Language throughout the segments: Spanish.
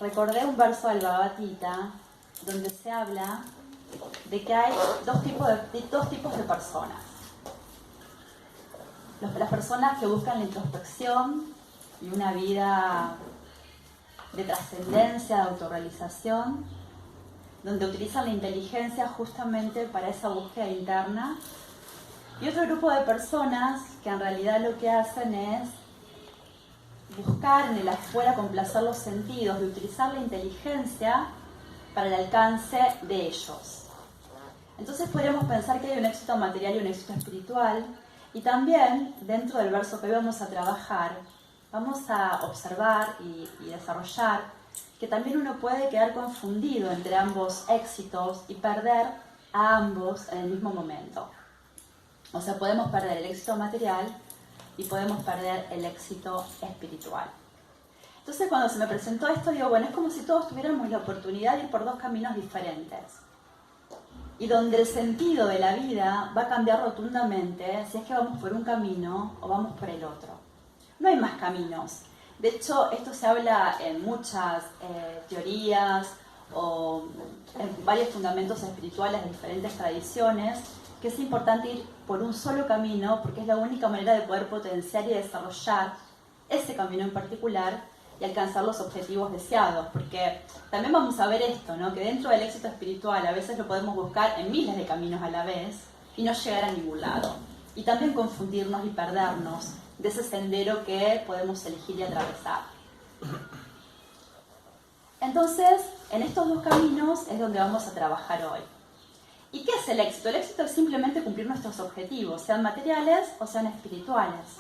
recordé un verso del Bhagavad Gita donde se habla de que hay dos tipos de personas. Las personas que buscan la introspección y una vida de trascendencia, de autorrealización, donde utilizan la inteligencia justamente para esa búsqueda interna. Y otro grupo de personas que en realidad lo que hacen es buscar en el afuera complacer los sentidos, de utilizar la inteligencia para el alcance de ellos. Entonces podríamos pensar que hay un éxito material y un éxito espiritual, y también dentro del verso que hoy vamos a trabajar, vamos a observar y desarrollar que también uno puede quedar confundido entre ambos éxitos y perder a ambos en el mismo momento. O sea, podemos perder el éxito material y podemos perder el éxito espiritual. Entonces, cuando se me presentó esto, digo, bueno, es como si todos tuviéramos la oportunidad de ir por dos caminos diferentes. Y donde el sentido de la vida va a cambiar rotundamente si es que vamos por un camino o vamos por el otro. No hay más caminos. De hecho, esto se habla en muchas teorías o en varios fundamentos espirituales de diferentes tradiciones, que es importante ir por un solo camino porque es la única manera de poder potenciar y desarrollar ese camino en particular y alcanzar los objetivos deseados. Porque también vamos a ver esto, ¿no? Que dentro del éxito espiritual a veces lo podemos buscar en miles de caminos a la vez y no llegar a ningún lado. Y también confundirnos y perdernos de ese sendero que podemos elegir y atravesar. Entonces, en estos dos caminos es donde vamos a trabajar hoy. ¿Y qué es el éxito? El éxito es simplemente cumplir nuestros objetivos, sean materiales o sean espirituales.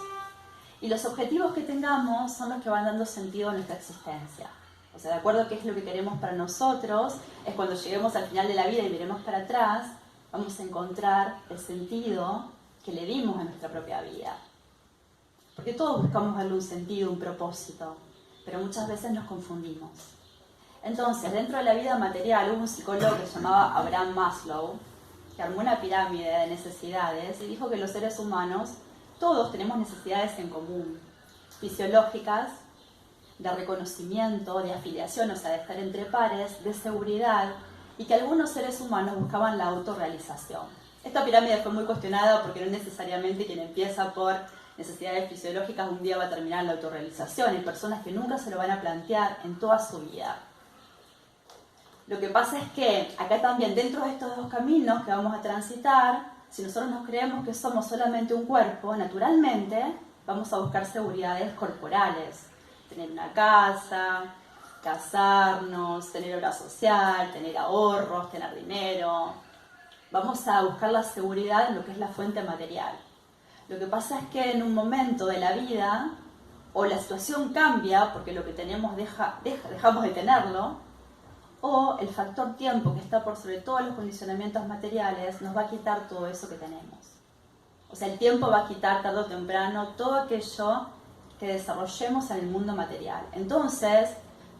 Y los objetivos que tengamos son los que van dando sentido a nuestra existencia. O sea, de acuerdo a qué es lo que queremos para nosotros, es cuando lleguemos al final de la vida y miremos para atrás, vamos a encontrar el sentido que le dimos a nuestra propia vida. Porque todos buscamos darle un sentido, un propósito, pero muchas veces nos confundimos. Entonces, dentro de la vida material hubo un psicólogo que se llamaba Abraham Maslow, que armó una pirámide de necesidades y dijo que los seres humanos, todos tenemos necesidades en común, fisiológicas, de reconocimiento, de afiliación, o sea, de estar entre pares, de seguridad, y que algunos seres humanos buscaban la autorrealización. Esta pirámide fue muy cuestionada porque no necesariamente quien empieza por necesidades fisiológicas un día va a terminar en la autorrealización. Hay personas que nunca se lo van a plantear en toda su vida. Lo que pasa es que acá también, dentro de estos dos caminos que vamos a transitar, si nosotros nos creemos que somos solamente un cuerpo, naturalmente vamos a buscar seguridades corporales. Tener una casa, casarnos, tener obra social, tener ahorros, tener dinero. Vamos a buscar la seguridad en lo que es la fuente material. Lo que pasa es que en un momento de la vida, o la situación cambia porque lo que tenemos dejamos de tenerlo, o el factor tiempo, que está por sobre todos los condicionamientos materiales, nos va a quitar todo eso que tenemos. O sea, el tiempo va a quitar tarde o temprano todo aquello que desarrollemos en el mundo material. Entonces,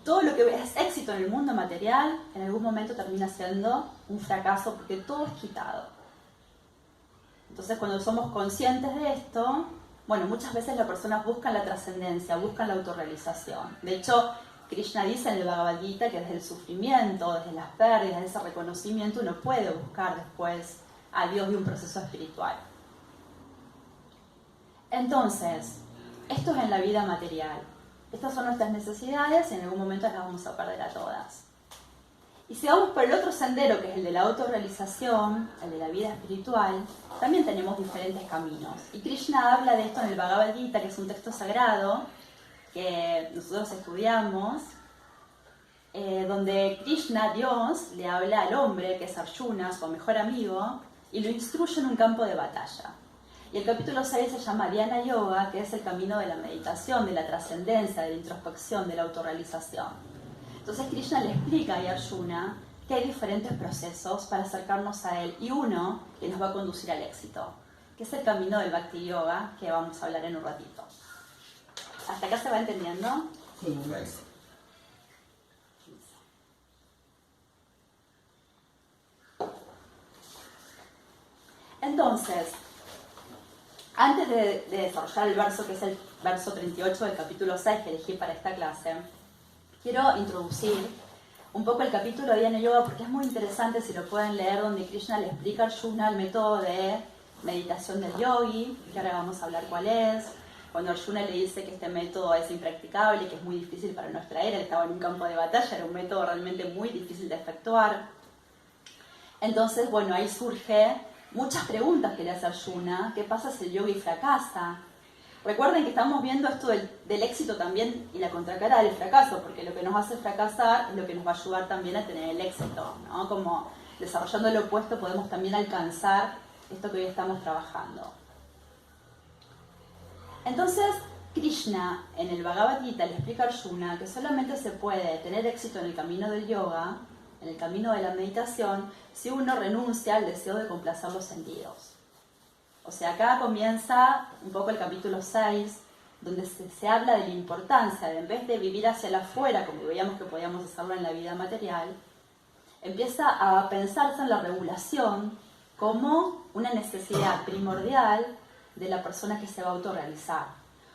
todo lo que es éxito en el mundo material, en algún momento termina siendo un fracaso porque todo es quitado. Entonces, cuando somos conscientes de esto, bueno, muchas veces las personas buscan la trascendencia, buscan la autorrealización. De hecho, Krishna dice en el Bhagavad Gita que desde el sufrimiento, desde las pérdidas, desde ese reconocimiento, uno puede buscar después a Dios y un proceso espiritual. Entonces, esto es en la vida material. Estas son nuestras necesidades y en algún momento las vamos a perder a todas. Y si vamos por el otro sendero, que es el de la autorrealización, el de la vida espiritual, también tenemos diferentes caminos. Y Krishna habla de esto en el Bhagavad Gita, que es un texto sagrado que nosotros estudiamos, donde Krishna, Dios, le habla al hombre, que es Arjuna, su mejor amigo, y lo instruye en un campo de batalla. Y el capítulo 6 se llama Dhyana Yoga, que es el camino de la meditación, de la trascendencia, de la introspección, de la autorrealización. Entonces Krishna le explica a Arjuna que hay diferentes procesos para acercarnos a él, y uno que nos va a conducir al éxito, que es el camino del Bhakti Yoga, que vamos a hablar en un ratito. ¿Hasta acá se va entendiendo? Sí. Entonces, antes de desarrollar el verso, que es el verso 38 del capítulo 6 que elegí para esta clase, quiero introducir un poco el capítulo de Dhyana Yoga porque es muy interesante, si lo pueden leer, donde Krishna le explica a Arjuna el método de meditación del yogi, que ahora vamos a hablar cuál es. Cuando Arjuna le dice que este método es impracticable, que es muy difícil para nuestra era, él estaba en un campo de batalla, era un método realmente muy difícil de efectuar. Entonces, bueno, ahí surge muchas preguntas que le hace Arjuna. ¿Qué pasa si el yogi fracasa? Recuerden que estamos viendo esto del éxito también y la contracara del fracaso, porque lo que nos hace fracasar es lo que nos va a ayudar también a tener el éxito, ¿no? Como desarrollando lo opuesto podemos también alcanzar esto que hoy estamos trabajando. Entonces, Krishna en el Bhagavad Gita le explica a Arjuna que solamente se puede tener éxito en el camino del yoga, en el camino de la meditación, si uno renuncia al deseo de complacer los sentidos. O sea, acá comienza un poco el capítulo 6, donde se habla de la importancia de, en vez de vivir hacia el afuera, como veíamos que podíamos hacerlo en la vida material, empieza a pensarse en la regulación como una necesidad primordial de la persona que se va a autorrealizar.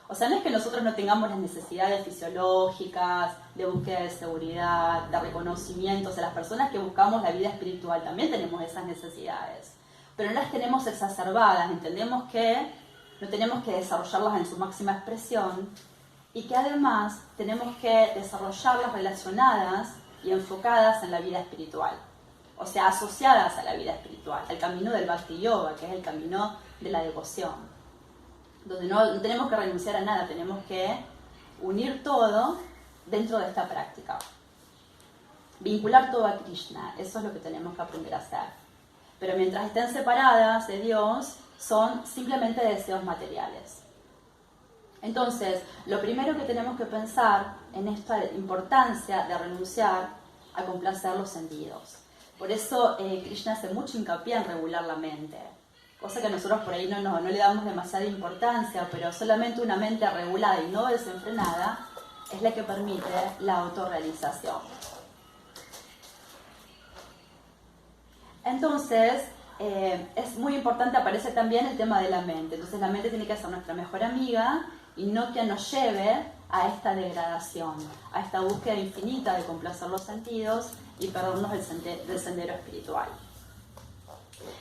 O sea, no es que nosotros no tengamos las necesidades fisiológicas, de búsqueda de seguridad, de reconocimiento. O sea, las personas que buscamos la vida espiritual también tenemos esas necesidades, pero no las tenemos exacerbadas. Entendemos que no tenemos que desarrollarlas en su máxima expresión y que además tenemos que desarrollarlas relacionadas y enfocadas en la vida espiritual. O sea, asociadas a la vida espiritual, al camino del Bhakti Yoga, que es el camino de la devoción, donde no tenemos que renunciar a nada, tenemos que unir todo dentro de esta práctica. Vincular todo a Krishna, eso es lo que tenemos que aprender a hacer. Pero mientras estén separadas de Dios, son simplemente deseos materiales. Entonces, lo primero que tenemos que pensar en esta importancia de renunciar a complacer los sentidos. Por eso Krishna hace mucho hincapié en regular la mente, cosa que nosotros por ahí no le damos demasiada importancia, pero solamente una mente regulada y no desenfrenada es la que permite la autorrealización. Entonces, es muy importante, aparece también el tema de la mente. Entonces la mente tiene que ser nuestra mejor amiga y no que nos lleve a esta degradación, a esta búsqueda infinita de complacer los sentidos y perdernos del sendero espiritual.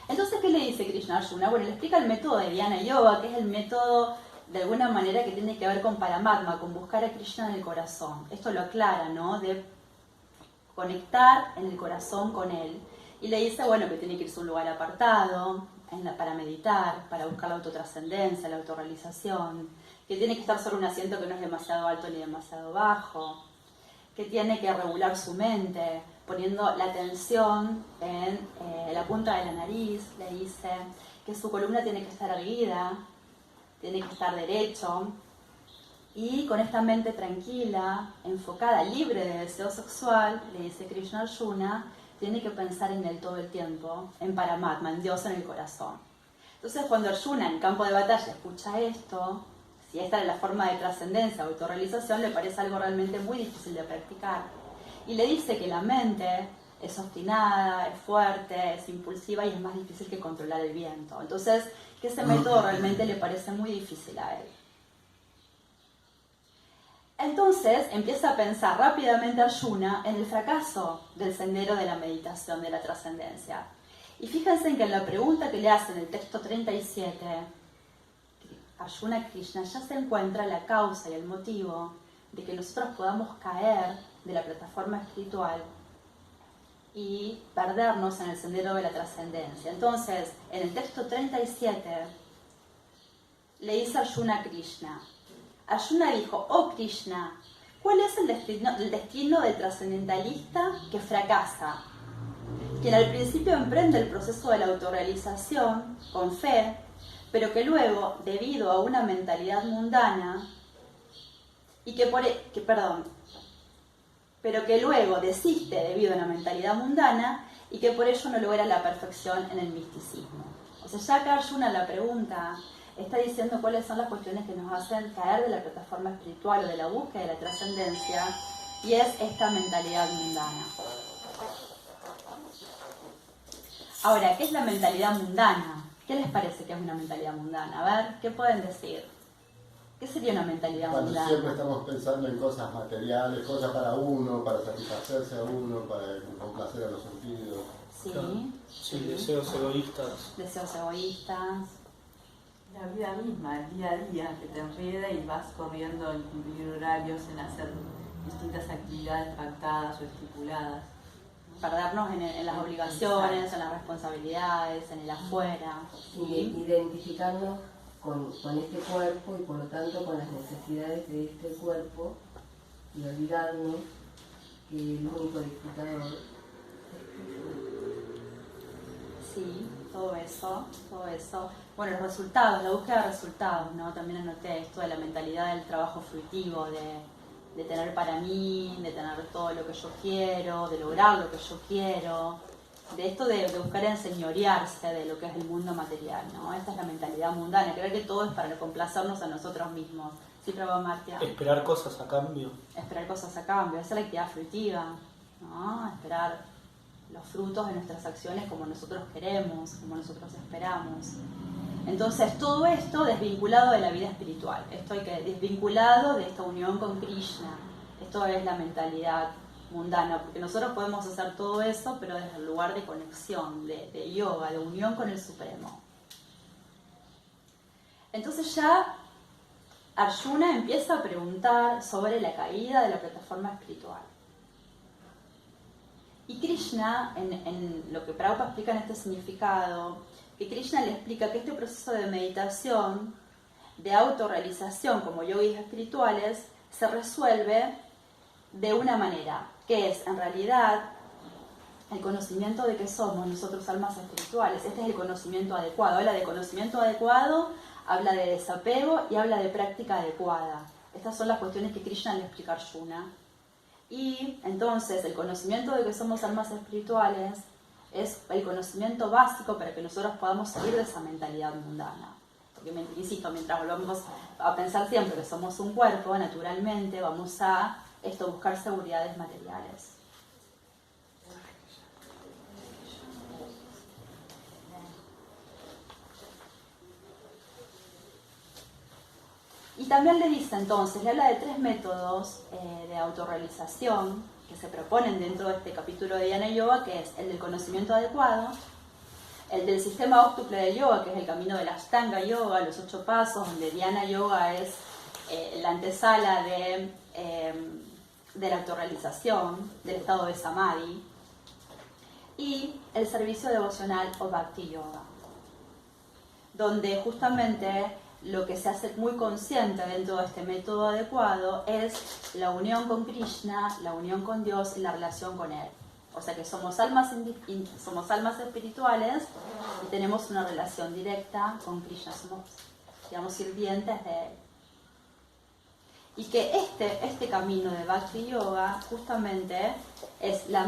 Entonces, ¿qué le dice Krishna a Arjuna? Bueno, le explica el método de Dhyana Yoga, que es el método de alguna manera que tiene que ver con Paramatma, con buscar a Krishna en el corazón. Esto lo aclara, ¿no? De conectar en el corazón con él. Y le dice, bueno, que tiene que irse a un lugar apartado para meditar, para buscar la autotrascendencia, la autorrealización, que tiene que estar sobre un asiento que no es demasiado alto ni demasiado bajo, que tiene que regular su mente, poniendo la atención en la punta de la nariz. Le dice que su columna tiene que estar erguida, tiene que estar derecho, y con esta mente tranquila, enfocada, libre de deseo sexual, le dice Krishna a Arjuna, tiene que pensar en él todo el tiempo, en Paramatma, en Dios en el corazón. Entonces, cuando Arjuna en campo de batalla escucha esto, si esta es la forma de trascendencia o autorrealización, le parece algo realmente muy difícil de practicar. Y le dice que la mente es obstinada, es fuerte, es impulsiva y es más difícil que controlar el viento. Entonces, que ese método realmente le parece muy difícil a él. Entonces empieza a pensar rápidamente Arjuna en el fracaso del sendero de la meditación, de la trascendencia. Y fíjense en que en la pregunta que le hace en el texto 37, Arjuna Krishna ya se encuentra la causa y el motivo de que nosotros podamos caer de la plataforma espiritual y perdernos en el sendero de la trascendencia. Entonces, en el texto 37, le dice Arjuna a Krishna. Arjuna dijo, oh Krishna, ¿cuál es el destino del trascendentalista que fracasa? Quien al principio emprende el proceso de la autorrealización con fe, pero que luego, debido a una mentalidad mundana, pero que luego desiste debido a una mentalidad mundana y que por ello no logra la perfección en el misticismo. O sea, ya acá Arjuna la pregunta está diciendo cuáles son las cuestiones que nos hacen caer de la plataforma espiritual o de la búsqueda de la trascendencia, y es esta mentalidad mundana. Ahora, ¿qué es la mentalidad mundana? ¿Qué les parece que es una mentalidad mundana? A ver, ¿qué pueden decir? ¿Qué sería una mentalidad Cuando mundana? siempre estamos pensando en cosas materiales, cosas para uno, para satisfacerse a uno, para complacer a los sentidos. Sí, Claro. Sí, deseos egoístas. deseos egoístas. La vida misma, el día a día, que te enreda y vas corriendo en cumplir horarios, en hacer distintas actividades pactadas o estipuladas. Perdernos en las obligaciones, en las responsabilidades, en el afuera. Identificarnos con este cuerpo y por lo tanto con las necesidades de este cuerpo y olvidarnos que el único disfrutador es Sí, todo eso. Bueno, los resultados, la búsqueda de resultados, ¿no? También anoté esto de la mentalidad del trabajo fruitivo, de tener para mí, de tener todo lo que yo quiero, de lograr lo que yo quiero, de esto de buscar enseñorearse de lo que es el mundo material, ¿no? Esta es la mentalidad mundana, creer que todo es para complacernos a nosotros mismos. ¿Sí, probó Martia? Esperar cosas a cambio. Esperar cosas a cambio, esa es la actividad fruitiva, ¿no? Esperar los frutos de nuestras acciones como nosotros queremos, como nosotros esperamos. Entonces, todo esto desvinculado de la vida espiritual, esto hay que desvinculado de esta unión con Krishna. Esto es la mentalidad mundana, porque nosotros podemos hacer todo eso, pero desde el lugar de conexión, de yoga, de unión con el Supremo. Entonces ya Arjuna empieza a preguntar sobre la caída de la plataforma espiritual. Y Krishna, en lo que Prabhupada explica en este significado, que Krishna le explica que este proceso de meditación, de autorrealización como yogis espirituales, se resuelve de una manera, que es en realidad el conocimiento de que somos nosotros almas espirituales. Este es el conocimiento adecuado. Habla de conocimiento adecuado, habla de desapego y habla de práctica adecuada. Estas son las cuestiones que Krishna le explica a Arjuna. Y entonces el conocimiento de que somos almas espirituales es el conocimiento básico para que nosotros podamos salir de esa mentalidad mundana. Porque, insisto, mientras volvamos a pensar siempre que somos un cuerpo, naturalmente vamos a buscar seguridades materiales. Y también le dice entonces, le habla de 3 métodos de autorrealización que se proponen dentro de este capítulo de Dhyana Yoga, que es el del conocimiento adecuado, el del sistema óctuple de yoga, que es el camino de la Ashtanga Yoga, los 8 pasos, donde Dhyana Yoga es la antesala de la autorrealización, del estado de Samadhi, y el servicio devocional o Bhakti Yoga, donde justamente lo que se hace muy consciente dentro de este método adecuado es la unión con Krishna, la unión con Dios y la relación con Él. O sea que somos almas espirituales y tenemos una relación directa con Krishna, somos, digamos, sirvientes de Él. Y que este camino de Bhakti Yoga justamente es la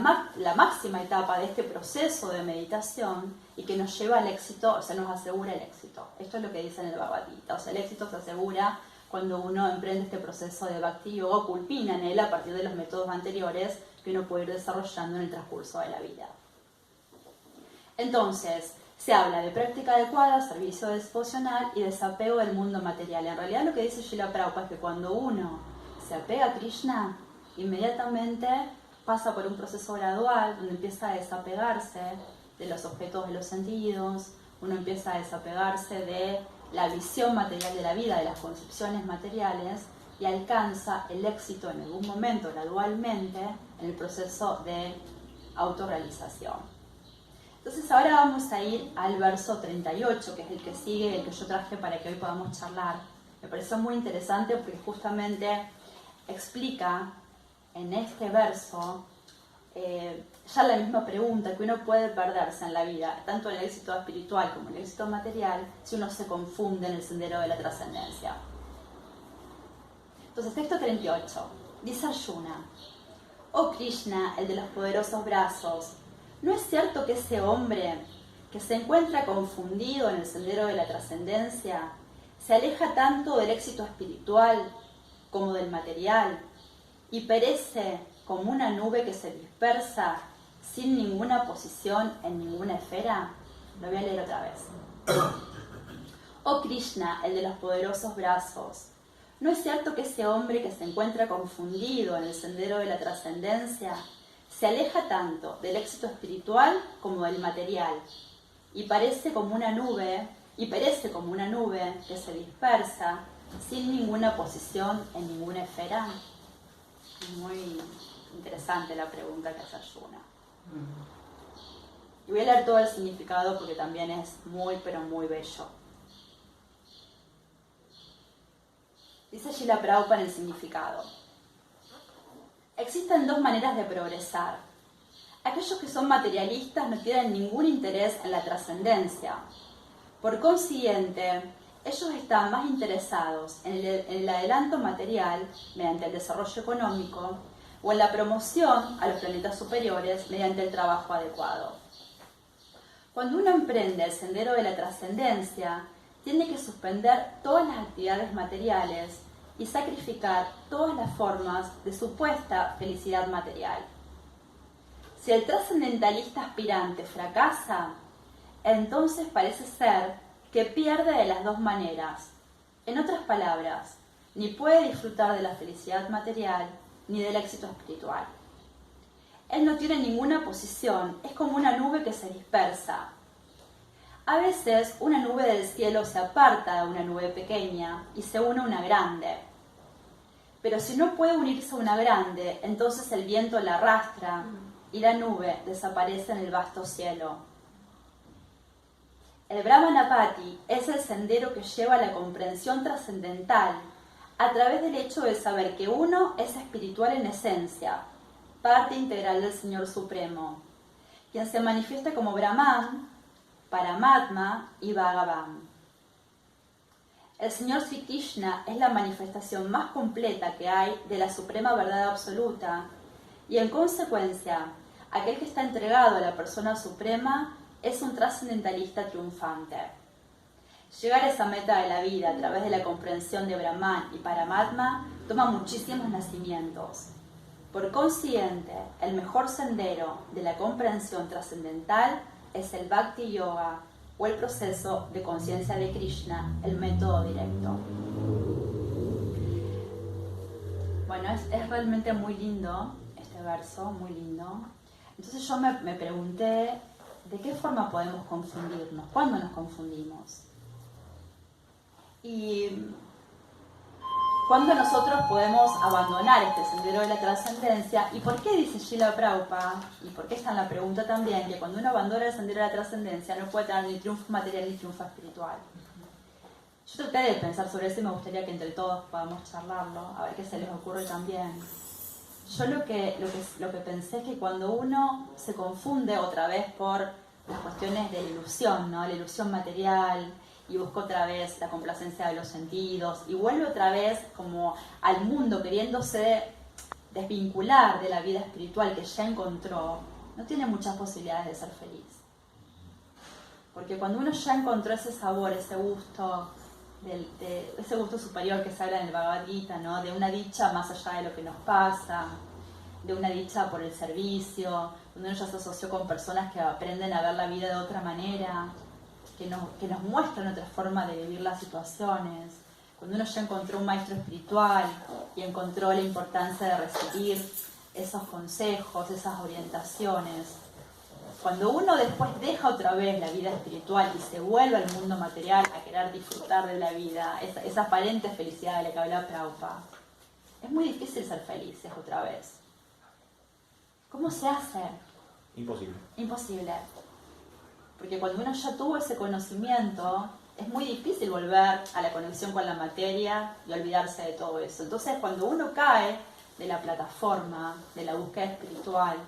máxima etapa de este proceso de meditación y que nos lleva al éxito, o sea, nos asegura el éxito. Esto es lo que dice en el Bhagavad Gita. O sea, el éxito se asegura cuando uno emprende este proceso de Bhakti Yoga, culmina en él a partir de los métodos anteriores que uno puede ir desarrollando en el transcurso de la vida. Entonces, se habla de práctica adecuada, servicio devocional y desapego del mundo material. En realidad lo que dice Srila Prabhupada es que cuando uno se apega a Krishna, inmediatamente pasa por un proceso gradual donde empieza a desapegarse de los objetos de los sentidos, uno empieza a desapegarse de la visión material de la vida, de las concepciones materiales, y alcanza el éxito en algún momento, gradualmente, en el proceso de autorrealización. Entonces ahora vamos a ir al verso 38, que es el que sigue, el que yo traje para que hoy podamos charlar. Me pareció muy interesante porque justamente explica en este verso ya la misma pregunta, que uno puede perderse en la vida, tanto en el éxito espiritual como en el éxito material, si uno se confunde en el sendero de la trascendencia. Entonces, texto 38, dice Arjuna: Oh Krishna, el de los poderosos brazos, ¿no es cierto que ese hombre que se encuentra confundido en el sendero de la trascendencia se aleja tanto del éxito espiritual como del material y perece como una nube que se dispersa sin ninguna posición en ninguna esfera? Lo voy a leer otra vez. Oh Krishna, el de los poderosos brazos, ¿No es cierto que ese hombre que se encuentra confundido en el sendero de la trascendencia se aleja tanto del éxito espiritual como del material y perece como una nube que se dispersa sin ninguna posición en ninguna esfera? Muy interesante la pregunta que hace Arjuna. Y voy a leer todo el significado porque también es muy, pero muy bello. Dice Srila Prabhupada en el significado: existen dos maneras de progresar. Aquellos que son materialistas no tienen ningún interés en la trascendencia. Por consiguiente, ellos están más interesados en el adelanto material mediante el desarrollo económico o en la promoción a los planetas superiores mediante el trabajo adecuado. Cuando uno emprende el sendero de la trascendencia, tiene que suspender todas las actividades materiales y sacrificar todas las formas de supuesta felicidad material. Si el trascendentalista aspirante fracasa, entonces parece ser que pierde de las dos maneras. En otras palabras, ni puede disfrutar de la felicidad material ni del éxito espiritual. Él no tiene ninguna posición, es como una nube que se dispersa. A veces una nube del cielo se aparta de una nube pequeña y se une a una grande. Pero si no puede unirse a una grande, entonces el viento la arrastra y la nube desaparece en el vasto cielo. El Brahmanapati es el sendero que lleva a la comprensión trascendental a través del hecho de saber que uno es espiritual en esencia, parte integral del Señor Supremo, quien se manifiesta como Brahman, Paramatma y Bhagavan. El Señor Sri Krishna es la manifestación más completa que hay de la suprema verdad absoluta y en consecuencia, aquel que está entregado a la persona suprema es un trascendentalista triunfante. Llegar a esa meta de la vida a través de la comprensión de Brahman y Paramatma toma muchísimos nacimientos. Por consiguiente, el mejor sendero de la comprensión trascendental es el Bhakti Yoga o el proceso de conciencia de Krishna, el método directo. Bueno, es realmente muy lindo este verso, muy lindo. Entonces yo me pregunté, ¿de qué forma podemos confundirnos? ¿Cuándo nos confundimos? Y ¿cuándo nosotros podemos abandonar este sendero de la trascendencia? ¿Y por qué dice Srila Prabhupada? ¿Y por qué está en la pregunta también? Que cuando uno abandona el sendero de la trascendencia no puede tener ni triunfo material ni triunfo espiritual. Yo traté de pensar sobre eso y me gustaría que entre todos podamos charlarlo, a ver qué se les ocurre también. Yo lo que pensé es que cuando uno se confunde otra vez por las cuestiones de la ilusión, ¿no? La ilusión material, y busca otra vez la complacencia de los sentidos, y vuelve otra vez como al mundo queriéndose desvincular de la vida espiritual que ya encontró, no tiene muchas posibilidades de ser feliz. Porque cuando uno ya encontró ese sabor, ese gusto, ese gusto superior que se habla en el Bhagavad Gita, ¿no? De una dicha más allá de lo que nos pasa, de una dicha por el servicio, cuando uno ya se asoció con personas que aprenden a ver la vida de otra manera, que nos muestran otra forma de vivir las situaciones, cuando uno ya encontró un maestro espiritual y encontró la importancia de recibir esos consejos, esas orientaciones, cuando uno después deja otra vez la vida espiritual y se vuelve al mundo material a querer disfrutar de la vida, esa aparente felicidad de la que habla Prabhupada, es muy difícil ser felices otra vez. ¿Cómo se hace? Imposible. Imposible. Porque cuando uno ya tuvo ese conocimiento, es muy difícil volver a la conexión con la materia y olvidarse de todo eso. Entonces, cuando uno cae de la plataforma, de la búsqueda espiritual,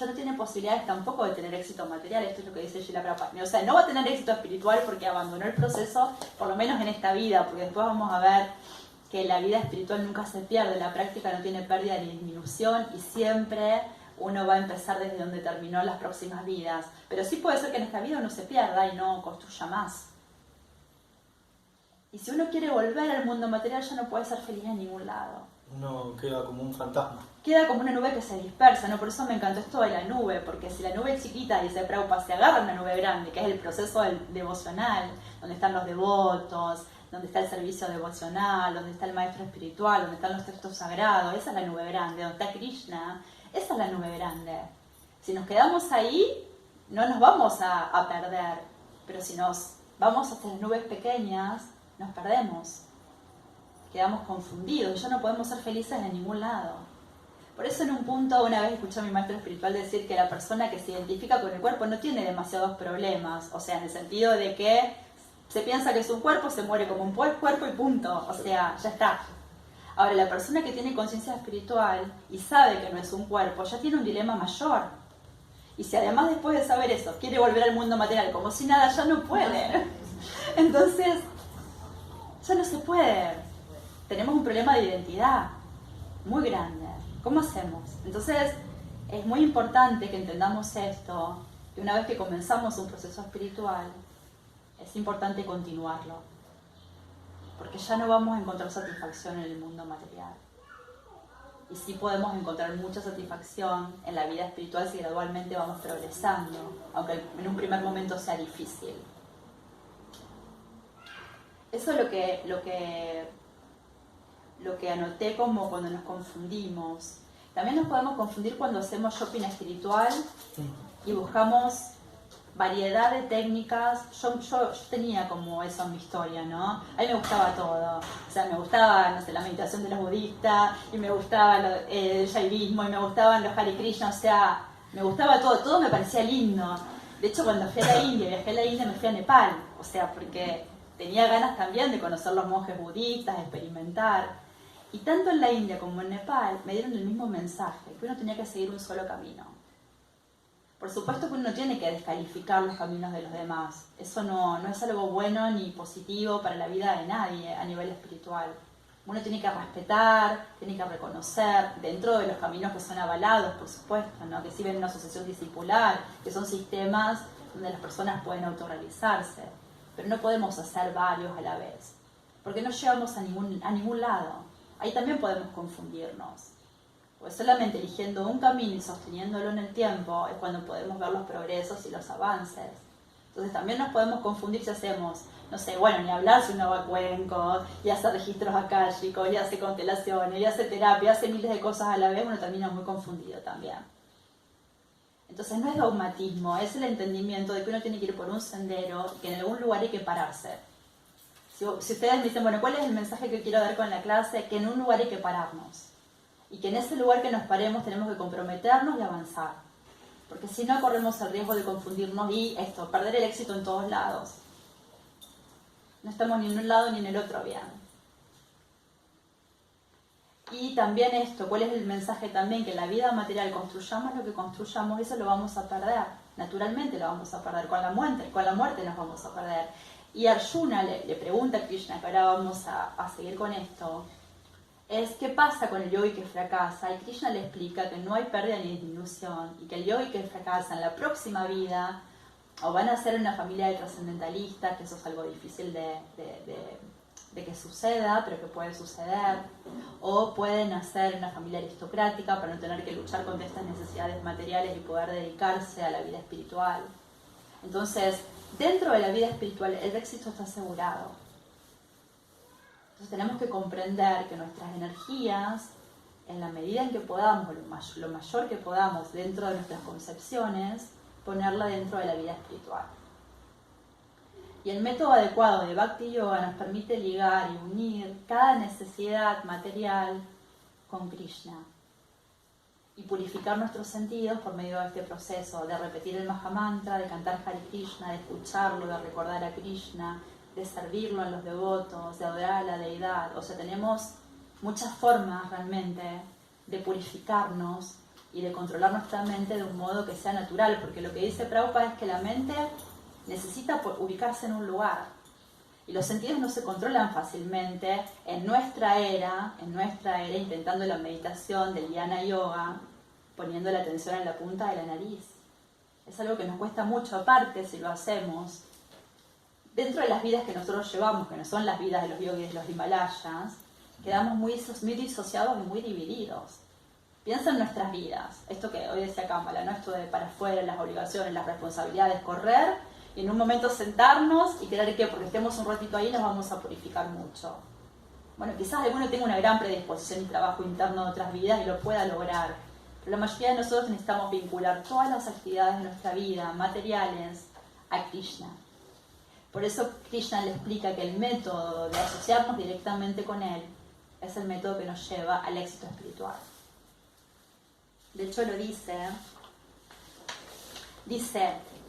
ya no tiene posibilidades tampoco de tener éxito material. Esto es lo que dice Srila Prabhupada. O sea, no va a tener éxito espiritual porque abandonó el proceso, por lo menos en esta vida, porque después vamos a ver que la vida espiritual nunca se pierde, la práctica no tiene pérdida ni disminución y siempre uno va a empezar desde donde terminó las próximas vidas. Pero sí puede ser que en esta vida uno se pierda y no construya más. Y si uno quiere volver al mundo material ya no puede ser feliz en ningún lado. Uno queda como un fantasma. Queda como una nube que se dispersa, ¿no? Por eso me encantó esto de la nube, porque si la nube es chiquita, dice Prabhupada, se agarra una nube grande, que es el proceso devocional, donde están los devotos, donde está el servicio devocional, donde está el maestro espiritual, donde están los textos sagrados. Esa es la nube grande, donde está Krishna. Esa es la nube grande. Si nos quedamos ahí, no nos vamos a perder. Pero si nos vamos hacia las nubes pequeñas, nos perdemos. Quedamos confundidos. Ya no podemos ser felices en ningún lado. Por eso en un punto, una vez escuché a mi maestro espiritual decir que la persona que se identifica con el cuerpo no tiene demasiados problemas. O sea, en el sentido de que se piensa que es un cuerpo, se muere como un cuerpo y punto. O sea, ya está. Ahora, la persona que tiene conciencia espiritual y sabe que no es un cuerpo, ya tiene un dilema mayor. Y si además después de saber eso, quiere volver al mundo material como si nada, ya no puede. Entonces, ya no se puede. Tenemos un problema de identidad muy grande. ¿Cómo hacemos? Entonces, es muy importante que entendamos esto, que una vez que comenzamos un proceso espiritual, es importante continuarlo, porque ya no vamos a encontrar satisfacción en el mundo material. Y sí podemos encontrar mucha satisfacción en la vida espiritual si gradualmente vamos progresando, aunque en un primer momento sea difícil. Eso es lo que anoté como cuando nos confundimos. También nos podemos confundir cuando hacemos shopping espiritual y buscamos variedad de técnicas. Yo tenía como eso en mi historia, ¿no? A mí me gustaba todo. O sea, me gustaba, no sé, la meditación de los budistas, y me gustaba el shaivismo, y me gustaban los Hare Krishna. O sea, me gustaba todo. Todo me parecía lindo. De hecho, cuando viajé a la India, me fui a Nepal. O sea, porque tenía ganas también de conocer los monjes budistas, experimentar. Y tanto en la India como en Nepal me dieron el mismo mensaje, que uno tenía que seguir un solo camino. Por supuesto que uno no tiene que descalificar los caminos de los demás. Eso no es algo bueno ni positivo para la vida de nadie a nivel espiritual. Uno tiene que respetar, tiene que reconocer, dentro de los caminos que son avalados, por supuesto, ¿no? Que sirven una asociación discipular, que son sistemas donde las personas pueden autorrealizarse. Pero no podemos hacer varios a la vez, porque no llegamos a ningún lado. Ahí también podemos confundirnos. Pues solamente eligiendo un camino y sosteniéndolo en el tiempo es cuando podemos ver los progresos y los avances. Entonces también nos podemos confundir si hacemos, no sé, bueno, ni hablar si uno va a Cuenco, y hace registros akáshicos, y hace constelaciones, y hace terapia, hace miles de cosas a la vez, uno termina muy confundido también. Entonces no es dogmatismo, es el entendimiento de que uno tiene que ir por un sendero y que en algún lugar hay que pararse. Si ustedes me dicen, bueno, ¿cuál es el mensaje que quiero dar con la clase? Que en un lugar hay que pararnos. Y que en ese lugar que nos paremos tenemos que comprometernos y avanzar. Porque si no, corremos el riesgo de confundirnos y perder el éxito en todos lados. No estamos ni en un lado ni en el otro bien. Y también ¿cuál es el mensaje también? Que en la vida material construyamos lo que construyamos, eso lo vamos a perder. Naturalmente lo vamos a perder. Con la muerte nos vamos a perder. Y Arjuna le pregunta a Krishna, que ahora vamos a seguir con esto, es ¿qué pasa con el yogi que fracasa? Y Krishna le explica que no hay pérdida ni disminución, y que el yogi que fracasa en la próxima vida, o van a ser una familia de trascendentalistas, que eso es algo difícil de que suceda, pero que puede suceder, o pueden nacer en una familia aristocrática para no tener que luchar contra estas necesidades materiales y poder dedicarse a la vida espiritual. Entonces, dentro de la vida espiritual el éxito está asegurado. Entonces tenemos que comprender que nuestras energías, en la medida en que podamos, lo mayor que podamos dentro de nuestras concepciones, ponerla dentro de la vida espiritual. Y el método adecuado de Bhakti Yoga nos permite ligar y unir cada necesidad material con Krishna y purificar nuestros sentidos por medio de este proceso de repetir el Mahamantra, de cantar Hare Krishna, de escucharlo, de recordar a Krishna, de servirlo a los devotos, de adorar a la deidad. O sea, tenemos muchas formas realmente de purificarnos y de controlar nuestra mente de un modo que sea natural, porque lo que dice Prabhupada es que la mente necesita ubicarse en un lugar y los sentidos no se controlan fácilmente en nuestra era intentando la meditación del Jnana Yoga, poniendo la atención en la punta de la nariz. Es algo que nos cuesta mucho, aparte si lo hacemos dentro de las vidas que nosotros llevamos, que no son las vidas de los yogis de los Himalayas, quedamos muy disociados y muy divididos. Piensa en nuestras vidas, esto que hoy decía Cámbala, ¿no? Esto de para afuera, las obligaciones, las responsabilidades, correr y en un momento sentarnos y creer que porque estemos un ratito ahí nos vamos a purificar mucho. Bueno, quizás alguno tenga una gran predisposición y trabajo interno de otras vidas y lo pueda lograr, pero la mayoría de nosotros necesitamos vincular todas las actividades de nuestra vida, materiales, a Krishna. Por eso Krishna le explica que el método de asociarnos directamente con él es el método que nos lleva al éxito espiritual. De hecho lo dice,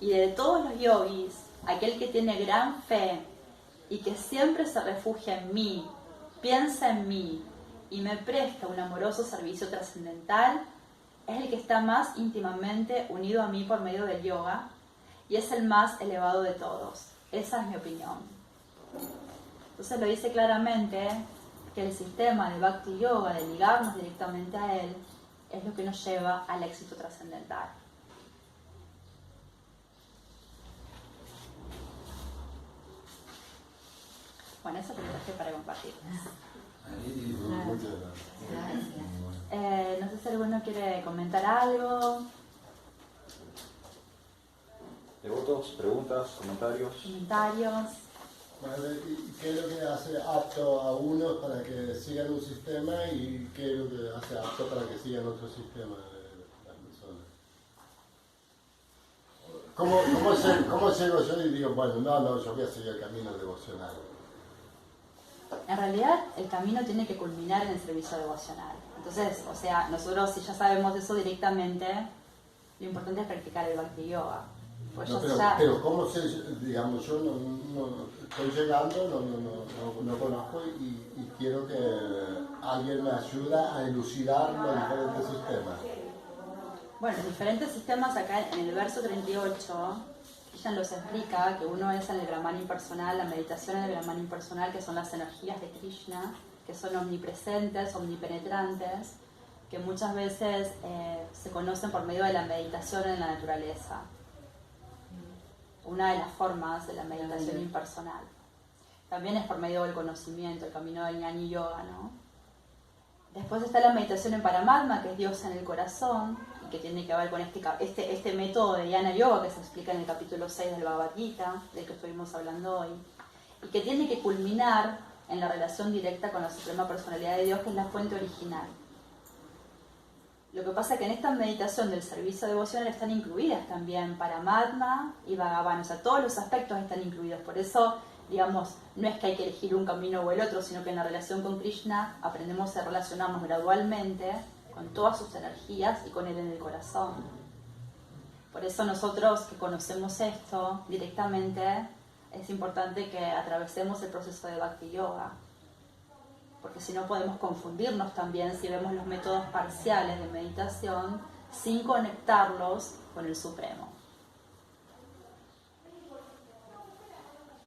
y de todos los yogis, aquel que tiene gran fe y que siempre se refugia en mí, piensa en mí y me presta un amoroso servicio trascendental, es el que está más íntimamente unido a mí por medio del yoga y es el más elevado de todos. Esa es mi opinión. Entonces lo dice claramente que el sistema de Bhakti Yoga, de ligarnos directamente a él, es lo que nos lleva al éxito trascendental. Bueno, eso te lo traje para compartir. Muchas gracias. No sé si alguno quiere comentar algo. Devotos, preguntas, comentarios. Bueno, ¿y qué es lo que hace apto a unos para que sigan un sistema y qué es lo que hace apto para que sigan otro sistema de las personas? ¿Cómo llego yo y digo, bueno, no, yo voy a seguir el camino devocional? En realidad, el camino tiene que culminar en el servicio devocional. Entonces, o sea, nosotros si ya sabemos eso directamente, lo importante es practicar el Bhakti Yoga. Pues No, pero ¿cómo sé, digamos, yo no estoy llegando, no conozco y quiero que alguien me ayude a elucidar los diferentes sistemas? Bueno, los diferentes sistemas acá en el verso 38, Krishna los explica que uno es en el Brahman impersonal, la meditación en el Brahman impersonal, que son las energías de Krishna, que son omnipresentes, omnipenetrantes, que muchas veces se conocen por medio de la meditación en la naturaleza. Una de las formas de la meditación impersonal. También es por medio del conocimiento, el camino del Jnana Yoga, ¿no? Después está la meditación en Paramatma, que es Dios en el corazón, y que tiene que ver con este método de Jnana Yoga que se explica en el capítulo 6 del Bhagavad Gita, del que estuvimos hablando hoy, y que tiene que culminar en la relación directa con la Suprema Personalidad de Dios, que es la fuente original. Lo que pasa es que en esta meditación del servicio devocional están incluidas también Paramatma y Bhagavan, o sea, todos los aspectos están incluidos. Por eso, digamos, no es que hay que elegir un camino o el otro, sino que en la relación con Krishna aprendemos a relacionarnos gradualmente con todas sus energías y con él en el corazón. Por eso nosotros que conocemos esto directamente, es importante que atravesemos el proceso de Bhakti Yoga. Porque si no podemos confundirnos también si vemos los métodos parciales de meditación sin conectarlos con el Supremo.